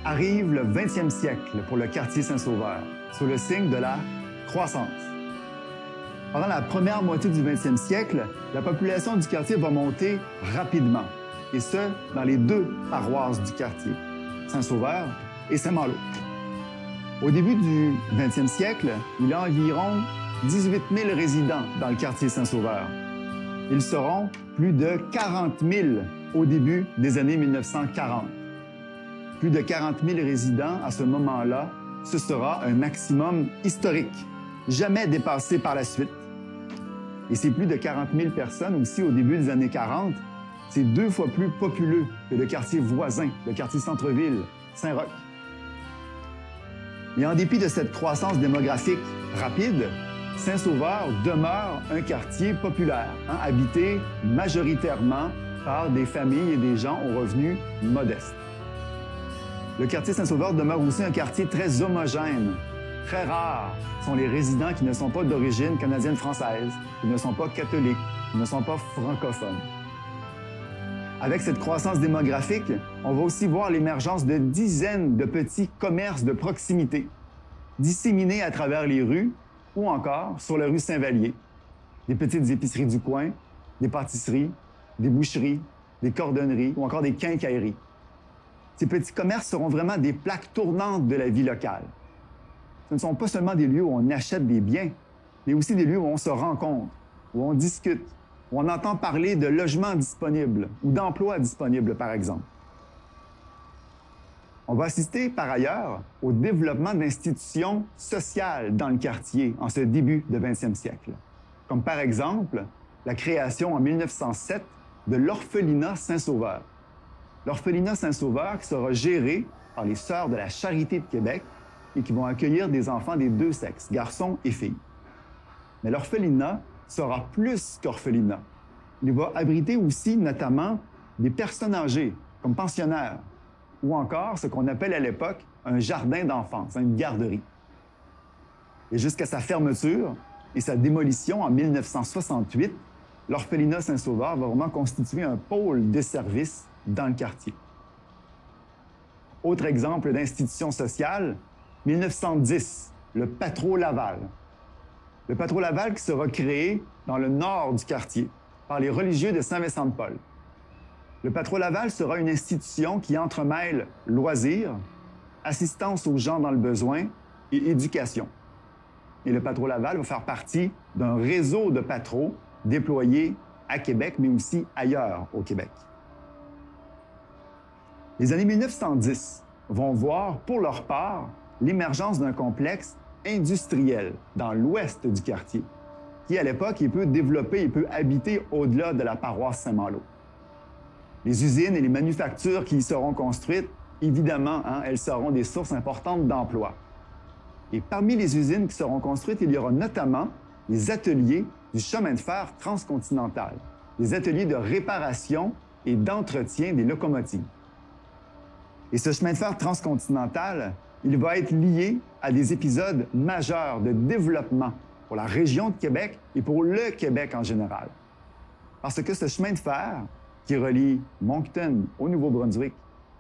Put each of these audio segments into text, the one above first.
Arrive le 20e siècle pour le quartier Saint-Sauveur, sous le signe de la croissance. Pendant la première moitié du 20e siècle, la population du quartier va monter rapidement, et ce, dans les deux paroisses du quartier, Saint-Sauveur et Saint-Malo. Au début du 20e siècle, il y a environ 18 000 résidents dans le quartier Saint-Sauveur. Ils seront plus de 40 000 au début des années 1940. Plus de 40 000 résidents à ce moment-là, ce sera un maximum historique, jamais dépassé par la suite. Et ces plus de 40 000 personnes aussi au début des années 40, c'est 2 fois plus populeux que le quartier voisin, le quartier centre-ville, Saint-Roch. Et en dépit de cette croissance démographique rapide, Saint-Sauveur demeure un quartier populaire, habité majoritairement par des familles et des gens aux revenus modestes. Le quartier Saint-Sauveur demeure aussi un quartier très homogène. Très rares sont les résidents qui ne sont pas d'origine canadienne-française, qui ne sont pas catholiques, qui ne sont pas francophones. Avec cette croissance démographique, on va aussi voir l'émergence de dizaines de petits commerces de proximité, disséminés à travers les rues ou encore sur la rue Saint-Vallier. Des petites épiceries du coin, des pâtisseries, des boucheries, des cordonneries ou encore des quincailleries. Ces petits commerces seront vraiment des plaques tournantes de la vie locale. Ce ne sont pas seulement des lieux où on achète des biens, mais aussi des lieux où on se rencontre, où on discute, où on entend parler de logements disponibles ou d'emplois disponibles, par exemple. On va assister, par ailleurs, au développement d'institutions sociales dans le quartier en ce début du 20e siècle, comme par exemple la création en 1907 de l'orphelinat Saint-Sauveur. L'orphelinat Saint-Sauveur qui sera géré par les Sœurs de la Charité de Québec et qui vont accueillir des enfants des deux sexes, garçons et filles. Mais l'orphelinat sera plus qu'orphelinat. Il va abriter aussi notamment des personnes âgées, comme pensionnaires, ou encore ce qu'on appelle à l'époque un jardin d'enfance, une garderie. Et jusqu'à sa fermeture et sa démolition en 1968, l'orphelinat Saint-Sauveur va vraiment constituer un pôle de services dans le quartier. Autre exemple d'institution sociale, 1910, le Patro Laval. Le Patro Laval qui sera créé dans le nord du quartier par les religieux de Saint-Vincent-de-Paul. Le Patro Laval sera une institution qui entremêle loisirs, assistance aux gens dans le besoin et éducation. Et le Patro Laval va faire partie d'un réseau de patros déployés à Québec, mais aussi ailleurs au Québec. Les années 1910 vont voir, pour leur part, l'émergence d'un complexe industriel dans l'ouest du quartier, qui, à l'époque, est peu développé et peu habité au-delà de la paroisse Saint-Malo. Les usines et les manufactures qui y seront construites, évidemment, elles seront des sources importantes d'emplois. Et parmi les usines qui seront construites, il y aura notamment les ateliers du chemin de fer transcontinental, les ateliers de réparation et d'entretien des locomotives. Et ce chemin de fer transcontinental, il va être lié à des épisodes majeurs de développement pour la région de Québec et pour le Québec en général. Parce que ce chemin de fer, qui relie Moncton au Nouveau-Brunswick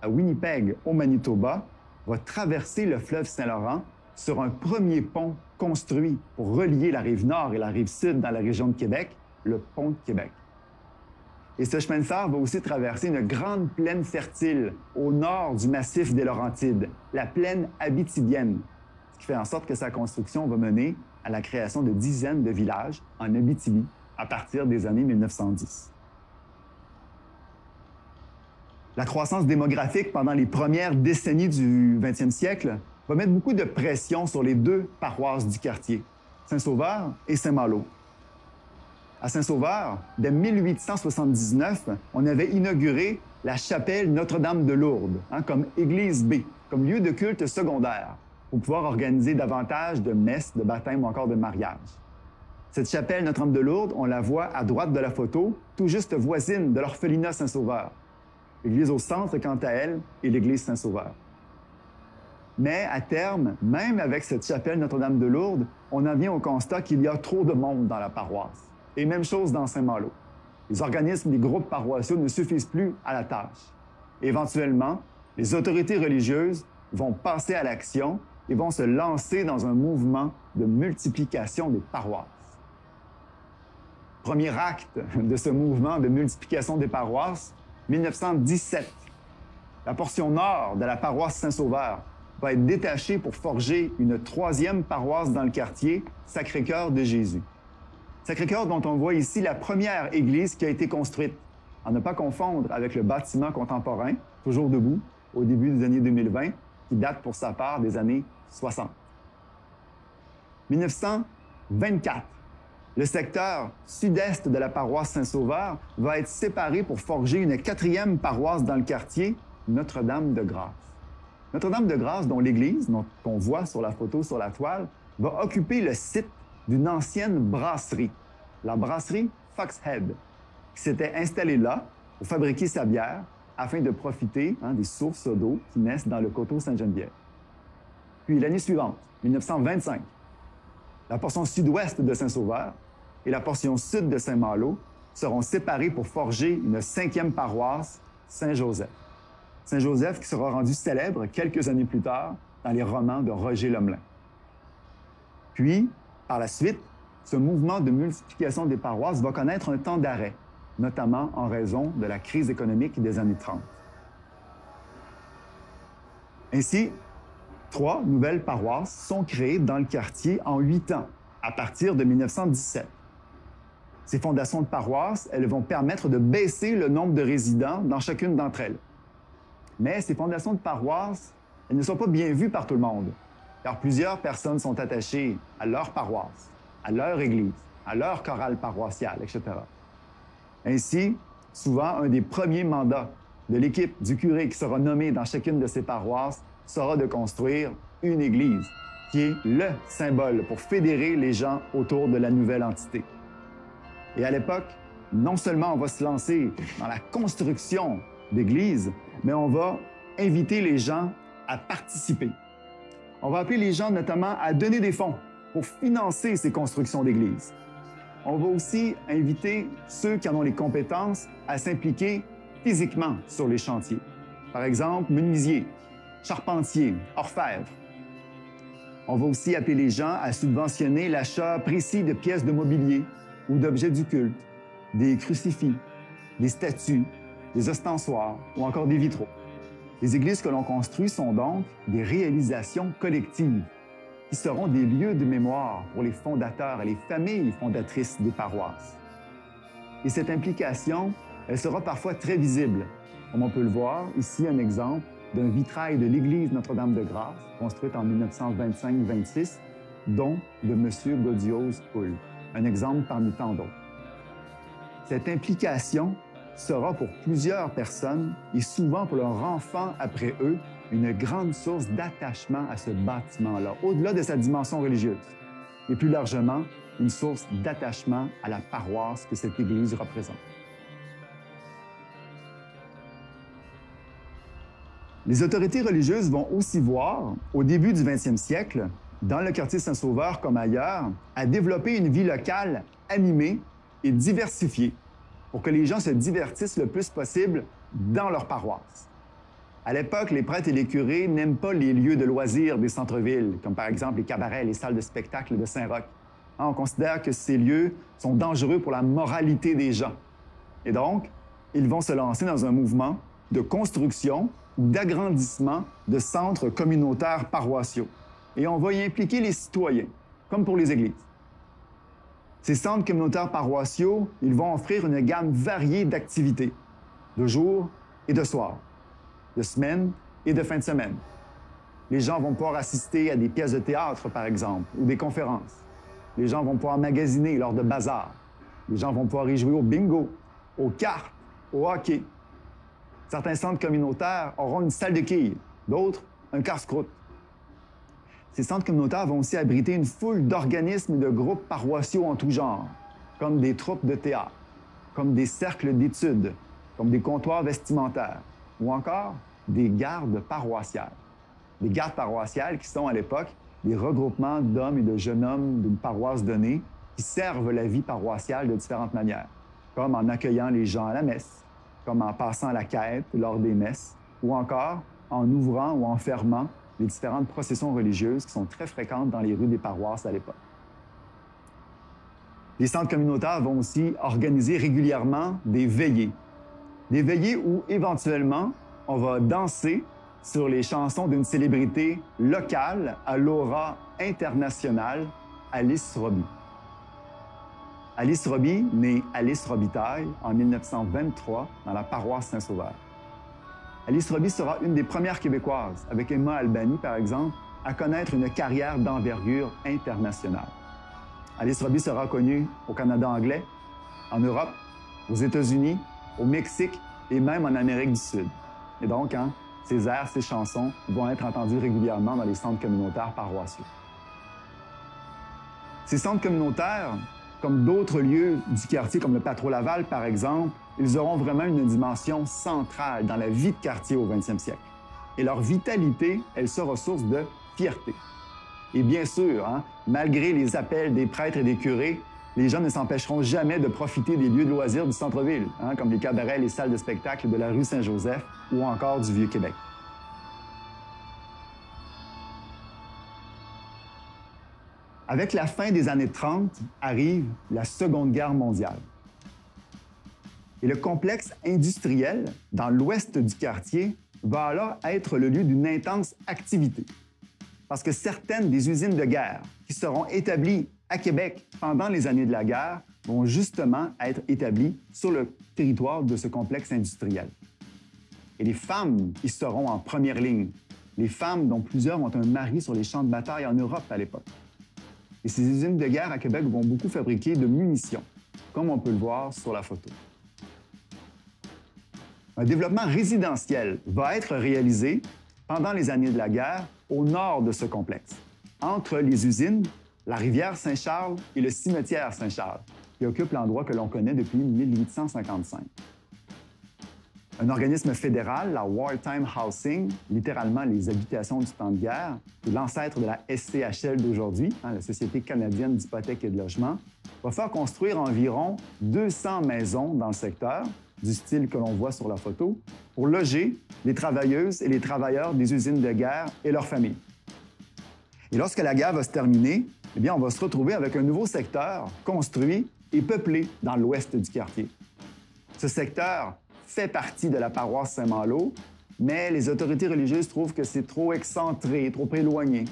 à Winnipeg au Manitoba, va traverser le fleuve Saint-Laurent sur un premier pont construit pour relier la rive nord et la rive sud dans la région de Québec, le pont de Québec. Et ce chemin de fer va aussi traverser une grande plaine fertile au nord du massif des Laurentides, la plaine abitibienne, ce qui fait en sorte que sa construction va mener à la création de dizaines de villages en Abitibi à partir des années 1910. La croissance démographique pendant les premières décennies du 20e siècle va mettre beaucoup de pression sur les deux paroisses du quartier, Saint-Sauveur et Saint-Malo. À Saint-Sauveur, dès 1879, on avait inauguré la chapelle Notre-Dame de Lourdes comme église B, comme lieu de culte secondaire, pour pouvoir organiser davantage de messes, de baptêmes ou encore de mariages. Cette chapelle Notre-Dame de Lourdes, on la voit à droite de la photo, tout juste voisine de l'orphelinat Saint-Sauveur. L'église au centre, quant à elle, est l'église Saint-Sauveur. Mais à terme, même avec cette chapelle Notre-Dame de Lourdes, on en vient au constat qu'il y a trop de monde dans la paroisse. Et même chose dans Saint-Malo. Les organismes, les groupes paroissiaux ne suffisent plus à la tâche. Éventuellement, les autorités religieuses vont passer à l'action et vont se lancer dans un mouvement de multiplication des paroisses. Premier acte de ce mouvement de multiplication des paroisses, 1917. La portion nord de la paroisse Saint-Sauveur va être détachée pour forger une troisième paroisse dans le quartier, Sacré-Cœur de Jésus. Sacré-Cœur dont on voit ici la première église qui a été construite, à ne pas confondre avec le bâtiment contemporain, toujours debout, au début des années 2020, qui date pour sa part des années 60. 1924. Le secteur sud-est de la paroisse Saint-Sauveur va être séparé pour forger une quatrième paroisse dans le quartier, Notre-Dame-de-Grâce. Notre-Dame-de-Grâce, dont l'église, qu'on voit sur la photo sur la toile, va occuper le site d'une ancienne brasserie, la brasserie Foxhead, qui s'était installée là pour fabriquer sa bière afin de profiter des sources d'eau qui naissent dans le coteau Sainte-Geneviève. Puis l'année suivante, 1925, la portion sud-ouest de Saint-Sauveur et la portion sud de Saint-Malo seront séparées pour forger une cinquième paroisse, Saint-Joseph. Saint-Joseph qui sera rendu célèbre quelques années plus tard dans les romans de Roger Lemelin. Puis, par la suite, ce mouvement de multiplication des paroisses va connaître un temps d'arrêt, notamment en raison de la crise économique des années 30. Ainsi, 3 nouvelles paroisses sont créées dans le quartier en 8 ans, à partir de 1917. Ces fondations de paroisses, elles vont permettre de baisser le nombre de résidents dans chacune d'entre elles. Mais ces fondations de paroisses, elles ne sont pas bien vues par tout le monde, car plusieurs personnes sont attachées à leur paroisse, à leur église, à leur chorale paroissiale, etc. Ainsi, souvent, un des premiers mandats de l'équipe du curé qui sera nommé dans chacune de ces paroisses sera de construire une église, qui est le symbole pour fédérer les gens autour de la nouvelle entité. Et à l'époque, non seulement on va se lancer dans la construction d'églises, mais on va inviter les gens à participer. On va appeler les gens notamment à donner des fonds pour financer ces constructions d'églises. On va aussi inviter ceux qui en ont les compétences à s'impliquer physiquement sur les chantiers. Par exemple, menuisiers, charpentiers, orfèvres. On va aussi appeler les gens à subventionner l'achat précis de pièces de mobilier ou d'objets du culte, des crucifix, des statues, des ostensoirs ou encore des vitraux. Les églises que l'on construit sont donc des réalisations collectives qui seront des lieux de mémoire pour les fondateurs et les familles fondatrices des paroisses. Et cette implication, elle sera parfois très visible. Comme on peut le voir, ici un exemple d'un vitrail de l'église Notre-Dame-de-Grâce, construite en 1925-26, dont de M. Gaudiose Hull, un exemple parmi tant d'autres. Cette implication sera pour plusieurs personnes, et souvent pour leurs enfants après eux, une grande source d'attachement à ce bâtiment-là, au-delà de sa dimension religieuse, et plus largement, une source d'attachement à la paroisse que cette Église représente. Les autorités religieuses vont aussi voir, au début du 20e siècle, dans le quartier Saint-Sauveur comme ailleurs, à développer une vie locale animée et diversifiée pour que les gens se divertissent le plus possible dans leur paroisse. À l'époque, les prêtres et les curés n'aiment pas les lieux de loisirs des centres-villes, comme par exemple les cabarets, les salles de spectacle de Saint-Roch. On considère que ces lieux sont dangereux pour la moralité des gens. Et donc, ils vont se lancer dans un mouvement de construction ou d'agrandissement de centres communautaires paroissiaux. Et on va y impliquer les citoyens, comme pour les églises. Ces centres communautaires paroissiaux, ils vont offrir une gamme variée d'activités, de jour et de soir, de semaine et de fin de semaine. Les gens vont pouvoir assister à des pièces de théâtre, par exemple, ou des conférences. Les gens vont pouvoir magasiner lors de bazars. Les gens vont pouvoir y jouer au bingo, aux cartes, au hockey. Certains centres communautaires auront une salle de quilles, d'autres, un casse-croûte. Ces centres communautaires vont aussi abriter une foule d'organismes et de groupes paroissiaux en tout genre, comme des troupes de théâtre, comme des cercles d'études, comme des comptoirs vestimentaires, ou encore des gardes paroissiales. Des gardes paroissiales qui sont, à l'époque, des regroupements d'hommes et de jeunes hommes d'une paroisse donnée qui servent la vie paroissiale de différentes manières, comme en accueillant les gens à la messe, comme en passant la quête lors des messes, ou encore en ouvrant ou en fermant les différentes processions religieuses qui sont très fréquentes dans les rues des paroisses à l'époque. Les centres communautaires vont aussi organiser régulièrement des veillées. Des veillées où, éventuellement, on va danser sur les chansons d'une célébrité locale à l'aura internationale, Alice Robbie. Alice Robbie, née Alice Robitaille en 1923 dans la paroisse Saint-Sauveur. Alice Robbie sera une des premières Québécoises, avec Emma Albany par exemple, à connaître une carrière d'envergure internationale. Alice Robbie sera connue au Canada anglais, en Europe, aux États-Unis, au Mexique et même en Amérique du Sud. Et donc, ses airs, ses chansons vont être entendus régulièrement dans les centres communautaires paroissiaux. Ces centres communautaires, comme d'autres lieux du quartier, comme le Patro Laval par exemple, ils auront vraiment une dimension centrale dans la vie de quartier au 20e siècle. Et leur vitalité, elle sera source de fierté. Et bien sûr, malgré les appels des prêtres et des curés, les gens ne s'empêcheront jamais de profiter des lieux de loisirs du centre-ville, comme les cabarets, les salles de spectacle de la rue Saint-Joseph ou encore du Vieux-Québec. Avec la fin des années 30, arrive la Seconde Guerre mondiale. Et le complexe industriel dans l'ouest du quartier va alors être le lieu d'une intense activité. Parce que certaines des usines de guerre qui seront établies à Québec pendant les années de la guerre vont justement être établies sur le territoire de ce complexe industriel. Et les femmes y seront en première ligne. Les femmes dont plusieurs ont un mari sur les champs de bataille en Europe à l'époque. Et ces usines de guerre à Québec vont beaucoup fabriquer de munitions, comme on peut le voir sur la photo. Un développement résidentiel va être réalisé pendant les années de la guerre au nord de ce complexe, entre les usines, la rivière Saint-Charles et le cimetière Saint-Charles, qui occupe l'endroit que l'on connaît depuis 1855. Un organisme fédéral, la Wartime Housing, littéralement les habitations du temps de guerre, qui est l'ancêtre de la SCHL d'aujourd'hui, la Société canadienne d'hypothèques et de logement, va faire construire environ 200 maisons dans le secteur, du style que l'on voit sur la photo, pour loger les travailleuses et les travailleurs des usines de guerre et leurs familles. Et lorsque la guerre va se terminer, eh bien, on va se retrouver avec un nouveau secteur construit et peuplé dans l'ouest du quartier. Ce secteur fait partie de la paroisse Saint-Malo, mais les autorités religieuses trouvent que c'est trop excentré, trop éloigné.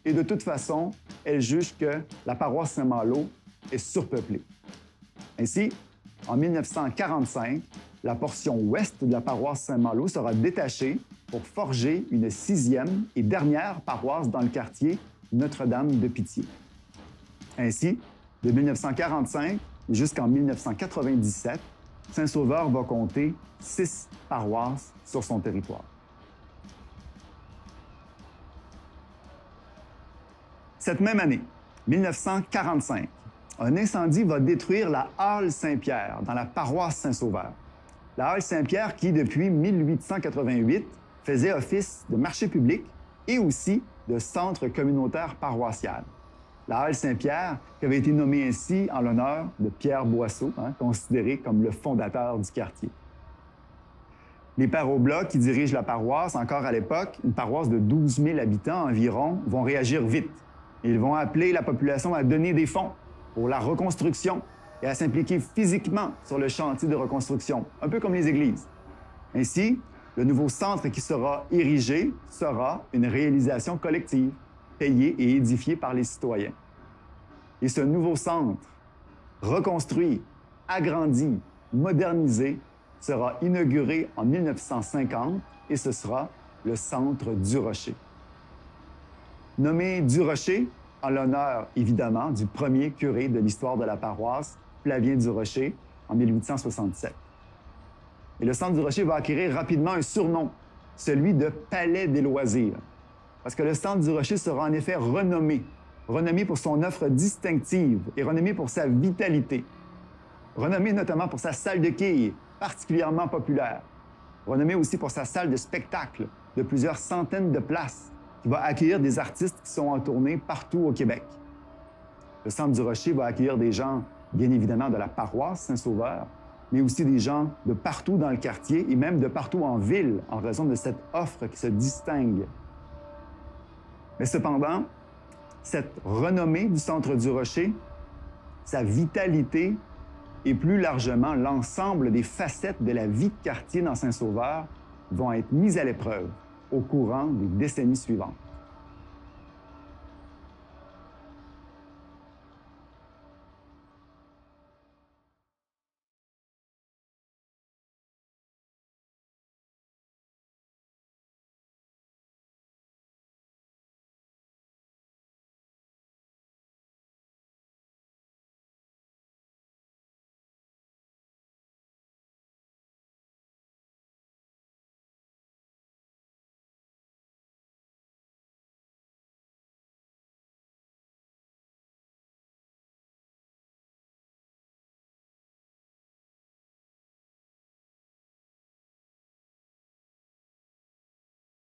Et de toute façon, elles jugent que la paroisse Saint-Malo est surpeuplée. Ainsi, en 1945, la portion ouest de la paroisse Saint-Malo sera détachée pour forger une 6e et dernière paroisse dans le quartier, Notre-Dame de Pitié. Ainsi, de 1945 jusqu'en 1997, Saint-Sauveur va compter 6 paroisses sur son territoire. Cette même année, 1945, un incendie va détruire la Halle Saint-Pierre dans la paroisse Saint-Sauveur. La Halle Saint-Pierre qui, depuis 1888, faisait office de marché public et aussi de centre communautaire paroissial. La Halle Saint-Pierre, qui avait été nommée ainsi en l'honneur de Pierre Boisseau, considéré comme le fondateur du quartier. Les pères Oblat, qui dirigent la paroisse, encore à l'époque, une paroisse de 12 000 habitants environ, vont réagir vite. Ils vont appeler la population à donner des fonds pour la reconstruction et à s'impliquer physiquement sur le chantier de reconstruction, un peu comme les églises. Ainsi, le nouveau centre qui sera érigé sera une réalisation collective, payé et édifié par les citoyens. Et ce nouveau centre, reconstruit, agrandi, modernisé, sera inauguré en 1950 et ce sera le Centre du Rocher. Nommé du Rocher, en l'honneur évidemment du premier curé de l'histoire de la paroisse, Flavien du Rocher, en 1867. Et le Centre du Rocher va acquérir rapidement un surnom, celui de Palais des loisirs. Parce que le Centre du Rocher sera en effet renommé pour son offre distinctive et renommé pour sa vitalité. Renommé notamment pour sa salle de quilles, particulièrement populaire. Renommé aussi pour sa salle de spectacle de plusieurs centaines de places, qui va accueillir des artistes qui sont en tournée partout au Québec. Le Centre du Rocher va accueillir des gens, bien évidemment, de la paroisse Saint-Sauveur, mais aussi des gens de partout dans le quartier et même de partout en ville, en raison de cette offre qui se distingue. Mais cependant, cette renommée du Centre du Rocher, sa vitalité et plus largement l'ensemble des facettes de la vie de quartier dans Saint-Sauveur vont être mises à l'épreuve au courant des décennies suivantes.